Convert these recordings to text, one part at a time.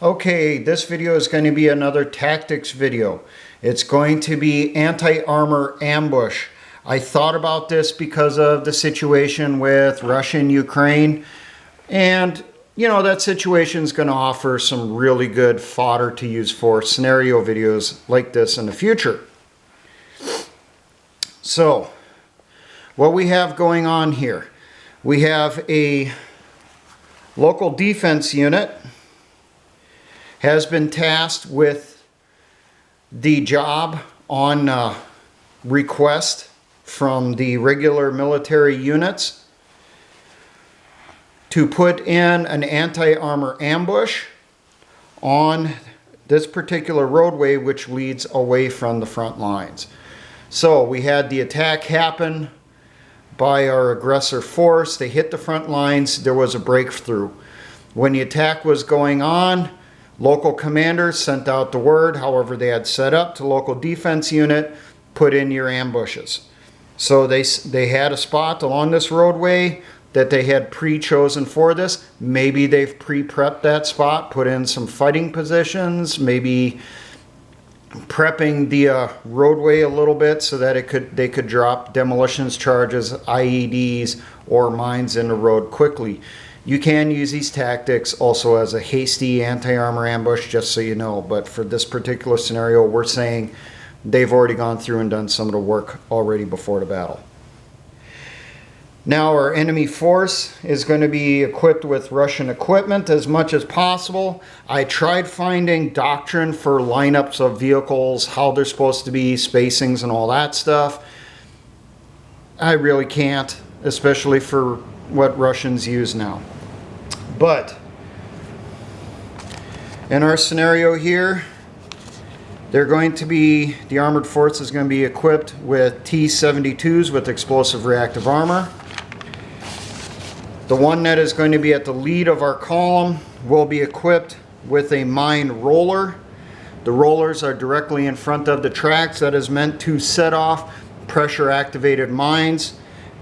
Okay, this video is going to be another tactics video. It's going to be anti-armor ambush. I thought about this because of the situation with Russia and Ukraine, and you know that situation is going to offer some really good fodder to use for scenario videos like this in the future. So, what we have going on here, we have a local defense unit has been tasked with the job on request from the regular military units to put in an anti-armor ambush on this particular roadway which leads away from the front lines. So we had the attack happen by our aggressor force. They hit the front lines. There was a breakthrough. When the attack was going on, local commanders sent out the word, however they had set up, to local defense unit, put in your ambushes. So they had a spot along this roadway that they had pre-chosen for this. Maybe they've pre-prepped that spot, put in some fighting positions, maybe prepping the roadway a little bit so that they could drop demolitions charges, IEDs, or mines in the road quickly. You can use these tactics also as a hasty anti-armor ambush, just so you know. But for this particular scenario, we're saying they've already gone through and done some of the work already before the battle. Now our enemy force is going to be equipped with Russian equipment as much as possible. I tried finding doctrine for lineups of vehicles, how they're supposed to be, spacings and all that stuff. I really can't, especially for what Russians use now. But in our scenario here, they're going to be, the armored force is going to be equipped with T-72s with explosive reactive armor. The one that is going to be at the lead of our column will be equipped with a mine roller. The rollers are directly in front of the tracks. That is meant to set off pressure activated mines.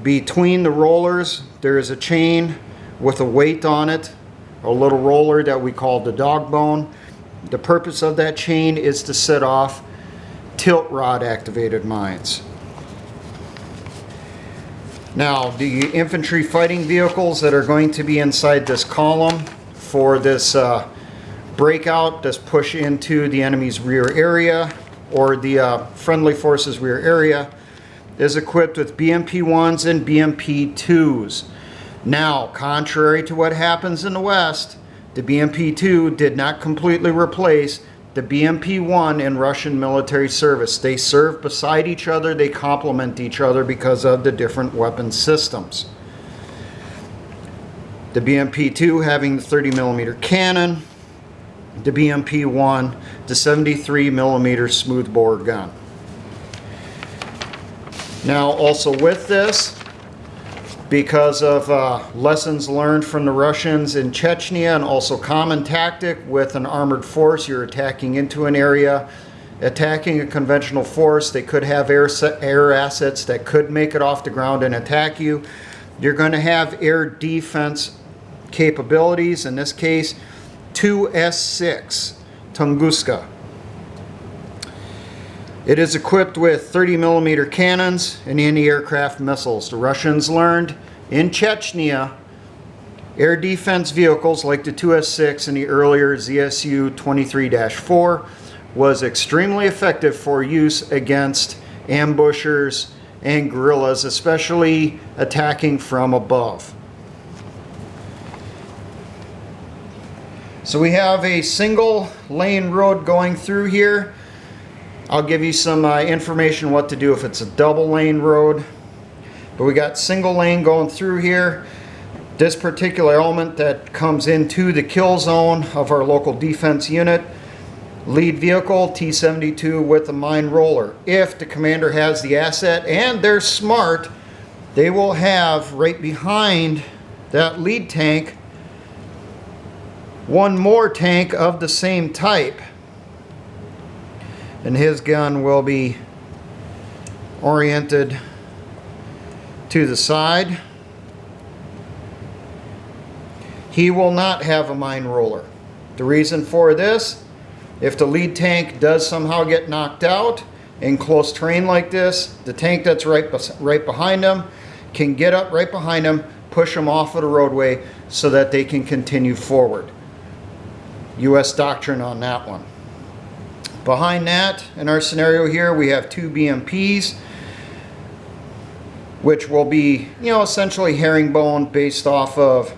Between the rollers, there is a chain with a weight on it, a little roller that we call the dog bone. The purpose of that chain is to set off tilt rod activated mines. Now, the infantry fighting vehicles that are going to be inside this column for this breakout, this push into the enemy's rear area or the friendly forces rear area, is equipped with BMP-1s and BMP-2s. Now, contrary to what happens in the West, the BMP-2 did not completely replace the BMP-1 in Russian military service. They serve beside each other, they complement each other because of the different weapon systems. The BMP-2 having the 30mm cannon, the BMP-1 the 73mm smoothbore gun. Now, also with this, because of lessons learned from the Russians in Chechnya, and also common tactic with an armored force, you're attacking into an area, attacking a conventional force, they could have air assets that could make it off the ground and attack you. You're going to have air defense capabilities, in this case 2S6 Tunguska. It is equipped with 30mm cannons and anti-aircraft missiles. The Russians learned in Chechnya air defense vehicles like the 2S6 and the earlier ZSU 23-4 was extremely effective for use against ambushers and guerrillas, especially attacking from above. So we have a single lane road going through here. I'll give you some information what to do if it's a double lane road. But we got single lane going through here. This particular element that comes into the kill zone of our local defense unit. Lead vehicle T-72 with a mine roller. If the commander has the asset and they're smart, they will have right behind that lead tank one more tank of the same type. And his gun will be oriented to the side. He will not have a mine roller. The reason for this, if the lead tank does somehow get knocked out in close terrain like this, the tank that's right behind them can get up right behind them, push them off of the roadway so that they can continue forward. U.S. doctrine on that one. Behind that, in our scenario here, we have 2 BMPs, which will be, essentially herringbone based off of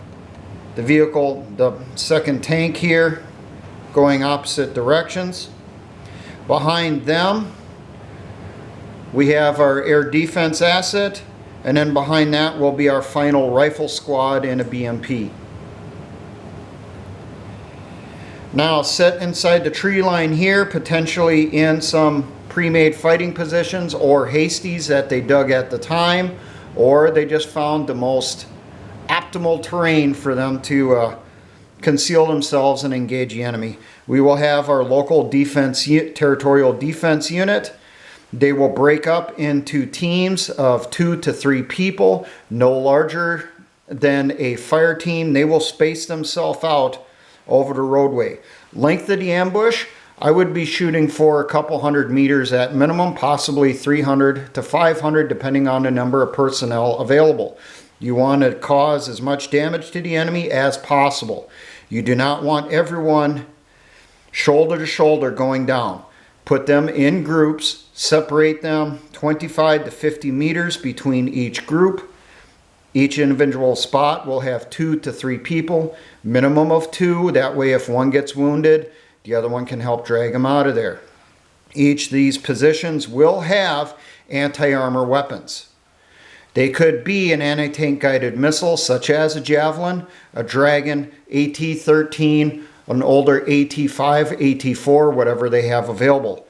the vehicle, the second tank here, going opposite directions. Behind them, we have our air defense asset, and then behind that will be our final rifle squad in a BMP. Now set inside the tree line here, potentially in some pre-made fighting positions or hasties that they dug at the time, or they just found the most optimal terrain for them to conceal themselves and engage the enemy. We will have our local defense, territorial defense unit. They will break up into teams of 2 to 3 people, no larger than a fire team. They will space themselves out over the roadway. Length of the ambush, I would be shooting for a couple hundred meters at minimum, possibly 300 to 500 depending on the number of personnel available. You want to cause as much damage to the enemy as possible. You do not want everyone shoulder to shoulder going down. Put them in groups, separate them 25 to 50 meters between each group. Each individual spot will have 2 to 3 people, minimum of 2. That way if one gets wounded, the other one can help drag them out of there. Each of these positions will have anti-armor weapons. They could be an anti-tank guided missile such as a Javelin, a Dragon, AT-13, an older AT-5, AT-4, whatever they have available.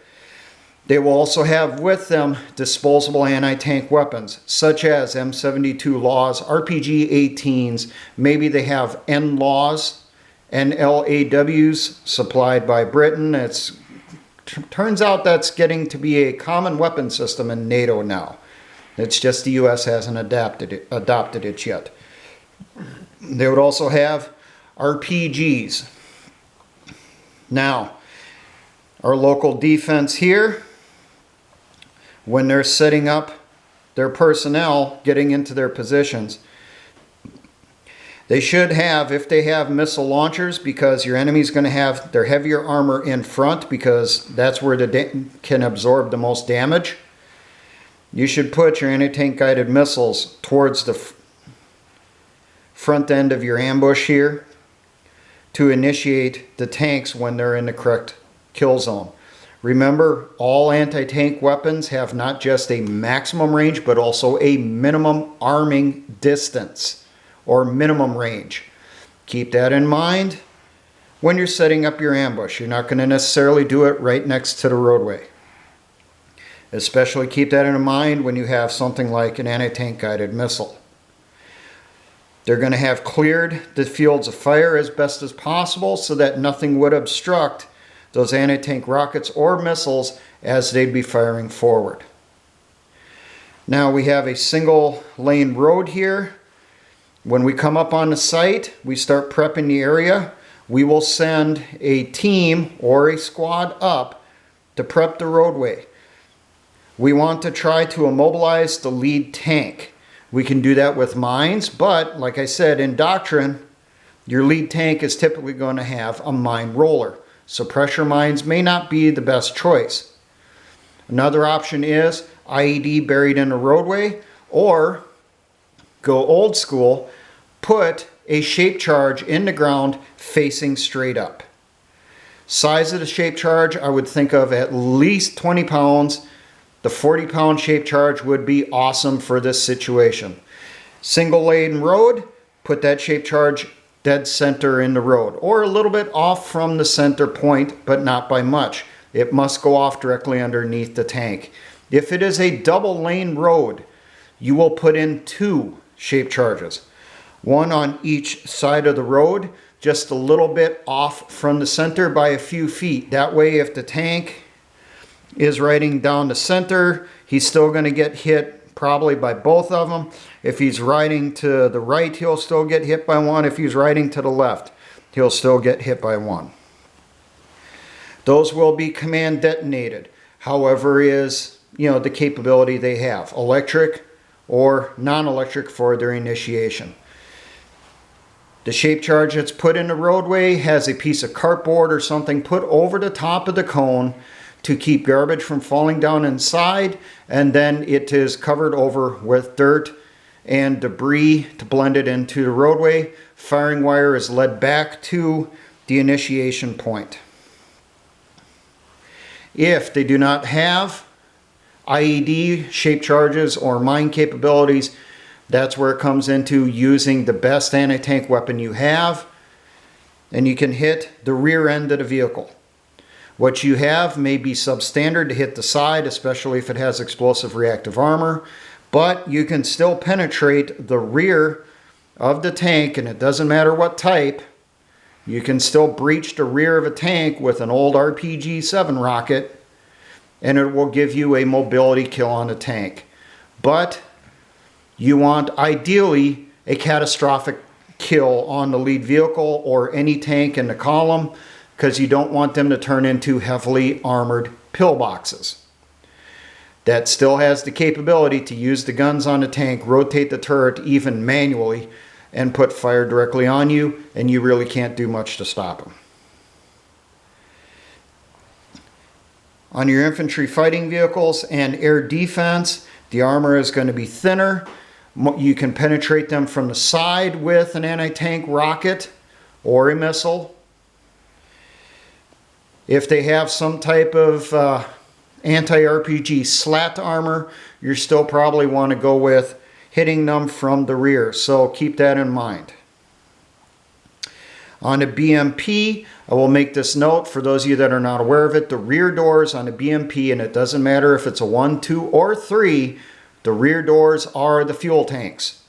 They will also have with them disposable anti-tank weapons, such as M72 Laws, RPG-18s, maybe they have NLAWs, NLAWs supplied by Britain. Turns out that's getting to be a common weapon system in NATO now. It's just the US hasn't adopted it yet. They would also have RPGs. Now, our local defense here, when they're setting up their personnel, getting into their positions, they should have, if they have missile launchers, because your enemy's going to have their heavier armor in front because that's where they can absorb the most damage. You should put your anti-tank guided missiles towards the front end of your ambush here to initiate the tanks when they're in the correct kill zone. Remember, all anti-tank weapons have not just a maximum range, but also a minimum arming distance or minimum range. Keep that in mind when you're setting up your ambush. You're not going to necessarily do it right next to the roadway. Especially keep that in mind when you have something like an anti-tank guided missile. They're going to have cleared the fields of fire as best as possible so that nothing would obstruct those anti-tank rockets or missiles as they'd be firing forward. Now we have a single lane road here. When we come up on the site, we start prepping the area. We will send a team or a squad up to prep the roadway. We want to try to immobilize the lead tank. We can do that with mines, but like I said, in doctrine, your lead tank is typically going to have a mine roller. So pressure mines may not be the best choice. Another option is IED buried in a roadway, or go old school, put a shape charge in the ground facing straight up. Size of the shape charge, I would think of at least 20 pounds. The 40-pound shape charge would be awesome for this situation. Single lane road, put that shape charge dead center in the road, or a little bit off from the center point, but not by much. It must go off directly underneath the tank. If it is a double lane road, you will put in 2 shape charges. One on each side of the road, just a little bit off from the center by a few feet. That way, if the tank is riding down the center, he's still going to get hit probably by both of them. If he's riding to the right, he'll still get hit by one. If he's riding to the left, he'll still get hit by one. Those will be command detonated. However is, the capability they have, electric or non-electric for their initiation. The shape charge that's put in the roadway has a piece of cardboard or something put over the top of the cone to keep garbage from falling down inside, and then it is covered over with dirt and debris to blend it into the roadway. Firing wire is led back to the initiation point. If they do not have IED, shape charges, or mine capabilities, that's where it comes into using the best anti-tank weapon you have, and you can hit the rear end of the vehicle. What you have may be substandard to hit the side, especially if it has explosive reactive armor, but you can still penetrate the rear of the tank, and it doesn't matter what type. You can still breach the rear of a tank with an old RPG-7 rocket, and it will give you a mobility kill on the tank. But you want, ideally, a catastrophic kill on the lead vehicle or any tank in the column, because you don't want them to turn into heavily armored pillboxes. That still has the capability to use the guns on the tank, rotate the turret even manually, and put fire directly on you, and you really can't do much to stop them. On your infantry fighting vehicles and air defense, the armor is going to be thinner. You can penetrate them from the side with an anti-tank rocket or a missile. If they have some type of anti-RPG slat armor, you still probably want to go with hitting them from the rear, so keep that in mind. On the BMP, I will make this note for those of you that are not aware of it. The rear doors on the BMP, and it doesn't matter if it's a 1, 2, or 3, the rear doors are the fuel tanks.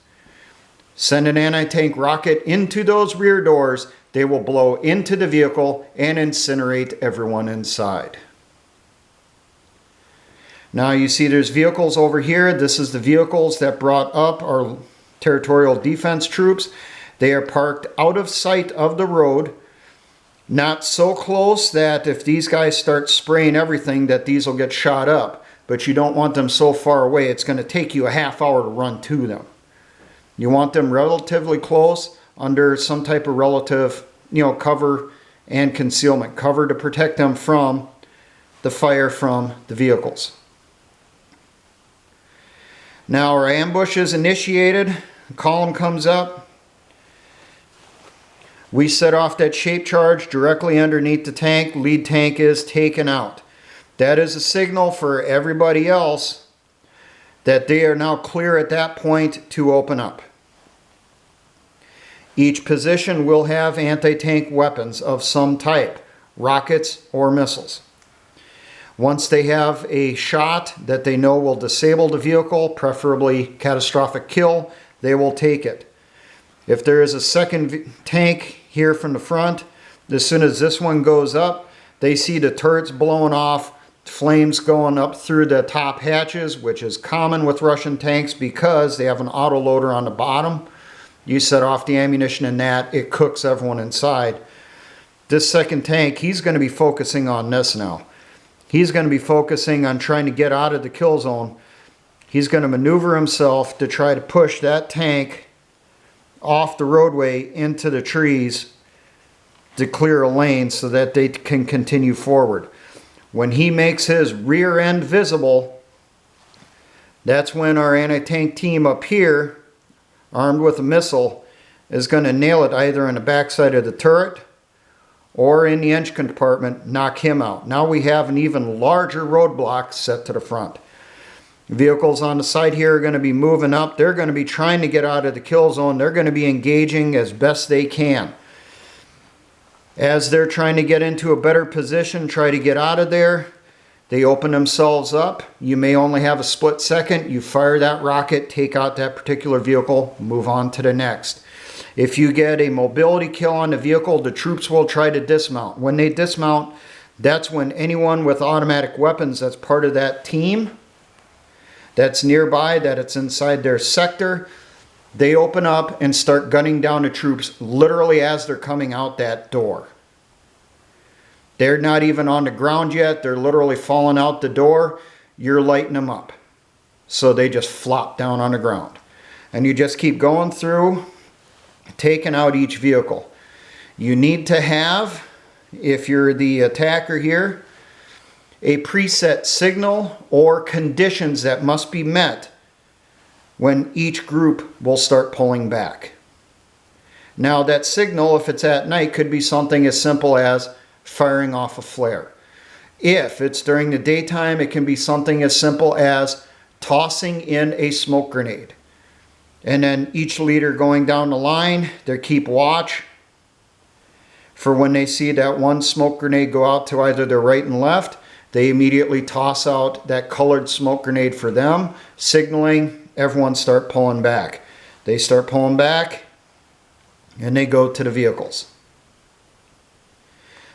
Send an anti-tank rocket into those rear doors, they will blow into the vehicle and incinerate everyone inside. Now you see there's vehicles over here. This is the vehicles that brought up our territorial defense troops. They are parked out of sight of the road, not so close that if these guys start spraying everything that these will get shot up, but you don't want them so far away it's going to take you a half hour to run to them. You want them relatively close under some type of relative, cover and concealment. Cover to protect them from the fire from the vehicles. Now our ambush is initiated. The column comes up. We set off that shape charge directly underneath the tank. Lead tank is taken out. That is a signal for everybody else that they are now clear at that point to open up. Each position will have anti-tank weapons of some type, rockets or missiles. Once they have a shot that they know will disable the vehicle, preferably catastrophic kill, they will take it. If there is a second tank here from the front, as soon as this one goes up, they see the turrets blowing off, flames going up through the top hatches, which is common with Russian tanks because they have an autoloader on the bottom. You set off the ammunition in that, it cooks everyone inside. This second tank, he's going to be focusing on this now. He's going to be focusing on trying to get out of the kill zone. He's going to maneuver himself to try to push that tank off the roadway into the trees to clear a lane so that they can continue forward. When he makes his rear end visible, that's when our anti-tank team up here, armed with a missile, is going to nail it either in the backside of the turret or in the engine compartment, knock him out. Now we have an even larger roadblock set to the front. Vehicles on the side here are going to be moving up. They're going to be trying to get out of the kill zone. They're going to be engaging as best they can. As they're trying to get into a better position, try to get out of there, they open themselves up. You may only have a split second. You fire that rocket, take out that particular vehicle, move on to the next. If you get a mobility kill on the vehicle, the troops will try to dismount. When they dismount, that's when anyone with automatic weapons that's part of that team, that's nearby, that it's inside their sector, they open up and start gunning down the troops literally as they're coming out that door. They're not even on the ground yet. They're literally falling out the door. You're lighting them up. So they just flop down on the ground. And you just keep going through, taking out each vehicle. You need to have, if you're the attacker here, a preset signal or conditions that must be met when each group will start pulling back. Now that signal, if it's at night, could be something as simple as firing off a flare. If it's during the daytime, it can be something as simple as tossing in a smoke grenade. And then each leader going down the line, they keep watch for when they see that one smoke grenade go out to either their right and left, they immediately toss out that colored smoke grenade for them, signaling everyone start pulling back. They start pulling back and they go to the vehicles.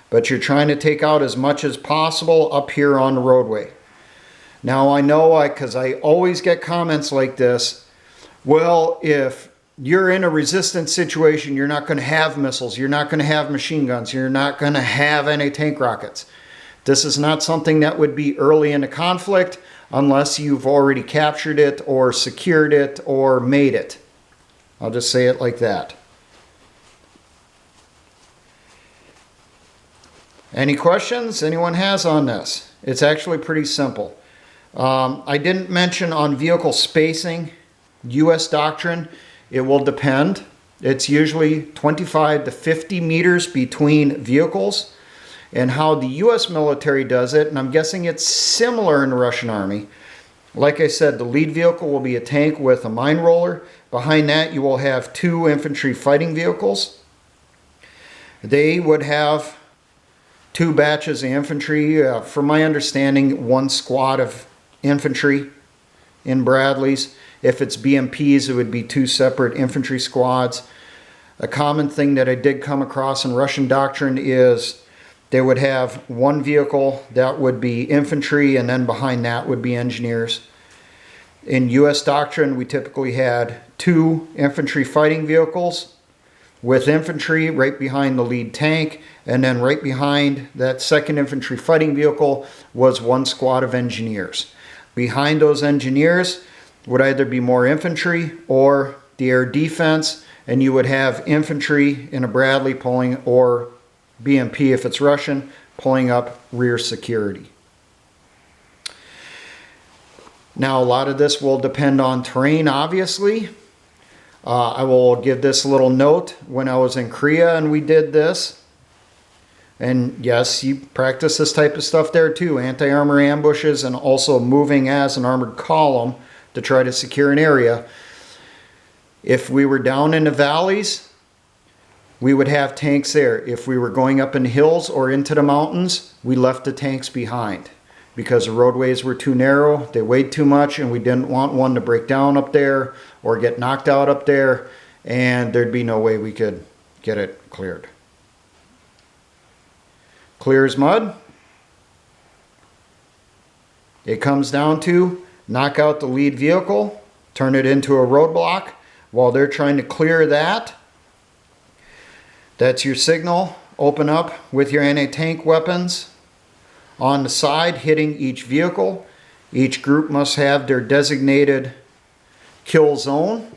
But you're trying to take out as much as possible up here on the roadway. Now I know, because I always get comments like this, well, if you're in a resistance situation, you're not going to have missiles, you're not going to have machine guns, you're not going to have anti-tank rockets. This is not something that would be early in a conflict unless you've already captured it or secured it or made it. I'll just say it like that. Any questions anyone has on this? It's actually pretty simple. I didn't mention on vehicle spacing, U.S. doctrine, it will depend. It's usually 25 to 50 meters between vehicles. And how the U.S. military does it, and I'm guessing it's similar in the Russian army. Like I said, the lead vehicle will be a tank with a mine roller. Behind that, you will have 2 infantry fighting vehicles. They would have 2 batches of infantry. From my understanding, 1 squad of infantry in Bradleys. If it's BMPs, it would be 2 separate infantry squads. A common thing that I did come across in Russian doctrine is they would have 1 vehicle that would be infantry, and then behind that would be engineers. In U.S. doctrine, we typically had 2 infantry fighting vehicles with infantry right behind the lead tank, and then right behind that 2nd infantry fighting vehicle was 1 squad of engineers. Behind those engineers would either be more infantry or the air defense, and you would have infantry in a Bradley pulling, or BMP if it's Russian, pulling up rear security. Now a lot of this will depend on terrain, obviously. I will give this a little note. When I was in Korea and we did this, and yes, you practice this type of stuff there too, anti-armor ambushes and also moving as an armored column to try to secure an area. If we were down in the valleys, we would have tanks there. If we were going up in the hills or into the mountains, we left the tanks behind because the roadways were too narrow, they weighed too much, and we didn't want one to break down up there or get knocked out up there, and there'd be no way we could get it cleared. Clear as mud. It comes down to knock out the lead vehicle, turn it into a roadblock. While they're trying to clear that, that's your signal. Open up with your anti-tank weapons on the side, hitting each vehicle. Each group must have their designated kill zone.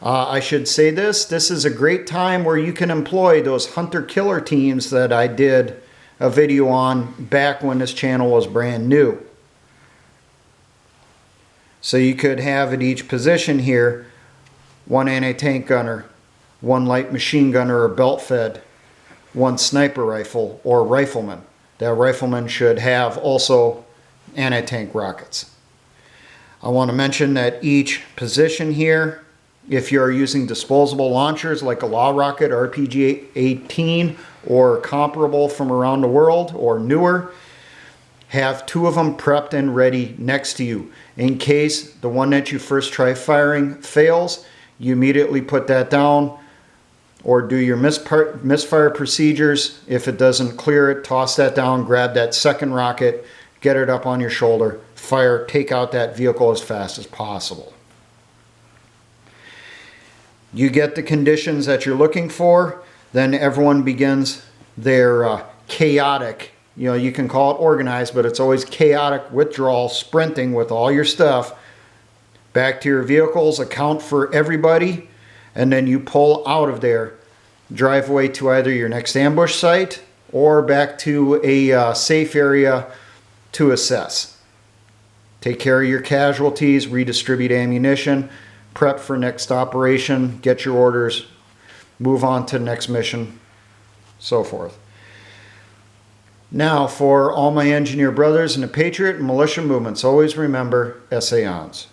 I should say this is a great time where you can employ those hunter-killer teams that I did a video on back when this channel was brand new. So you could have at each position here 1 anti-tank gunner, 1 light machine gunner or belt fed, 1 sniper rifle or rifleman. That rifleman should have also anti-tank rockets. I want to mention that each position here, if you're using disposable launchers like a Law Rocket RPG-18 or comparable from around the world or newer, have 2 of them prepped and ready next to you. In case the one that you first try firing fails, you immediately put that down or do your misfire procedures. If it doesn't clear it, toss that down, grab that 2nd rocket, get it up on your shoulder, fire, take out that vehicle as fast as possible. You get the conditions that you're looking for, then everyone begins their chaotic, you know, you can call it organized, but it's always chaotic withdrawal, sprinting with all your stuff back to your vehicles, account for everybody, and then you pull out of there, drive away to either your next ambush site or back to a safe area to assess. Take care of your casualties, redistribute ammunition, prep for next operation, get your orders, move on to the next mission, so forth. Now, for all my engineer brothers in the Patriot and militia movements, always remember, essay ons.